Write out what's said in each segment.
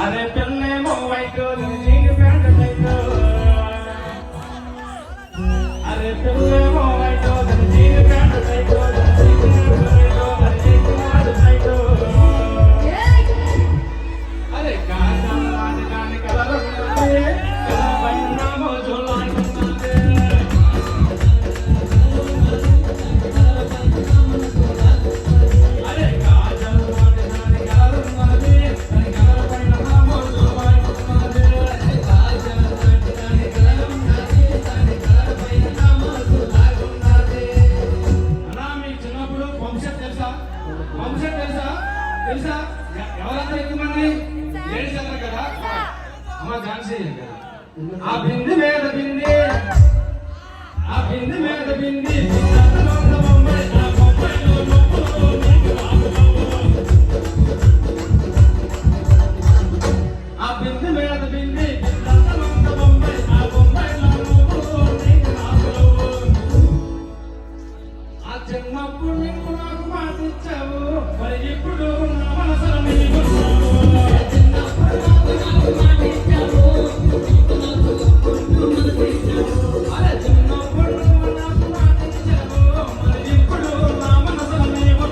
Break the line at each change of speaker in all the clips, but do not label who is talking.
అరే పిల్లేమో వైట్ నీకు pant tight అరే పిల్లేమో వైట్ నీకు ప్యాంట్ టైట్ అరే కాని కాని కలర్ పైన తెలుసా ఎవరంతా ఎక్కువ మంది లేడీస్ అంటారు కదా అమ్మ ఝాన్సీ ఆ బింది మీద బింది ఆ బింది మీద బింది ఆ బింది మీద బింది ఆ చిన్నప్పుడు నీకు నాకు మాటిచ్చావు మరి ఇప్పుడు నా మనసులో నీవు అరే చిన్నప్పుడు నాకు మాటిచ్చావు మరి ఇప్పుడు నా మనసులో నీవు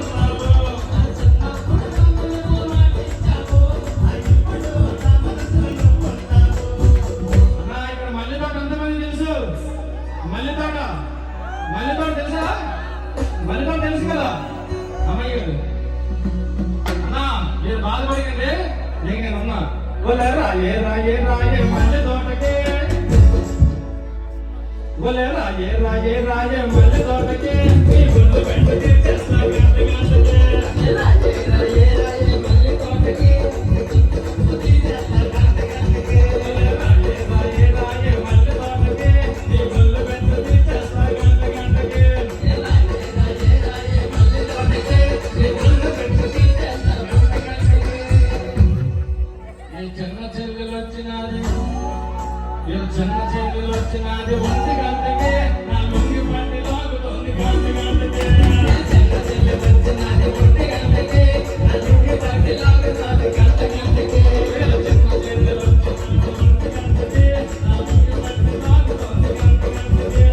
ఇక్కడ మల్లెతోట ఎంతమంది తెలుసు మల్లెతోట మల్లెతోట తెలుసా మల్లెతోట తెలుసు కదా అమ్మాయి గారు అన్నా మీరు బాధపడకండి నేను ఉన్నా ఒలే రాయే రాయే రాయే మల్లె తోటకే ఒలే రాయే రాయే రాయే మల్లె తోటకే నీ గుళ్ళు పెట్టుకే చేస్తా గంట గంటకే రాయే రాయే రాయే మల్లె తోటకే చిన్న చెల్లెలు వచ్చినది ఒంటి గంటకే నా లొంగి పట్టి లాగుతోంది గంట గంటకే చిన్న చెల్లెలు వచ్చినది ఒంటి గంటకే నా లొంగి పట్టి లాగుతోంది గంట గంటకే చిన్న చెల్లెలు వచ్చినది ఒంటి గంటకే నా లొంగి పట్టి లాగుతోంది గంట గంటకే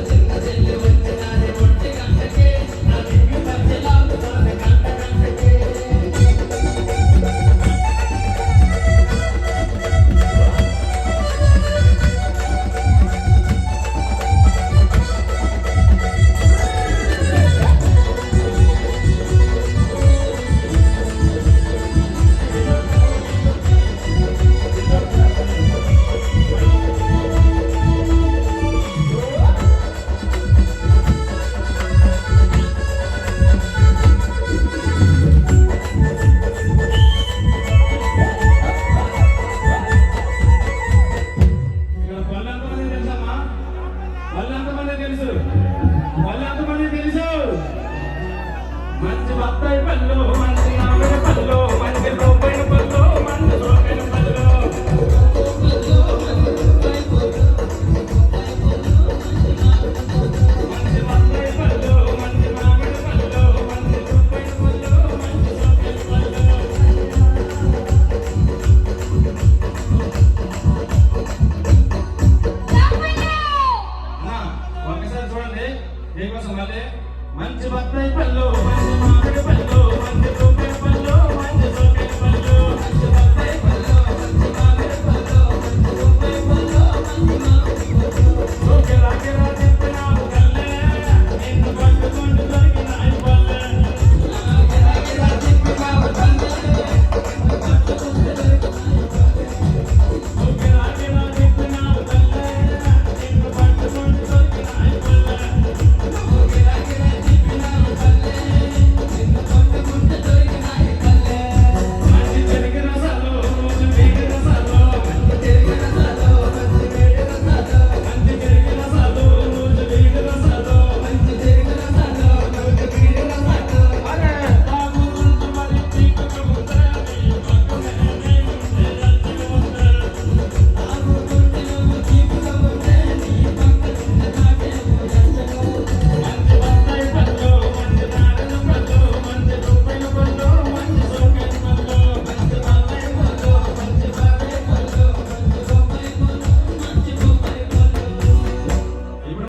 చిన్న చెల్లెలు వచ్చినది ఒంటి గంటకే నా లొంగి పట్టి లాగుతోంది గంట గంటకే మంచి బత్తాయి పళ్ళు మంచి నాలుగు పళ్ళు మంచి రూపాయల పళ్ళు మంచి రూపాయల పళ్ళు మంచి బత్తాయి పళ్ళు మంచి మామిడి పళ్ళు మంచి రూపాయల పళ్ళు మంచి రూపాయల పళ్ళు ఒకసారి చూడండి మీకోసం మళ్ళీ మంచి బత్తాయి పళ్ళు మంచి మామిడి పళ్ళు మంచి రూపాయల పళ్ళు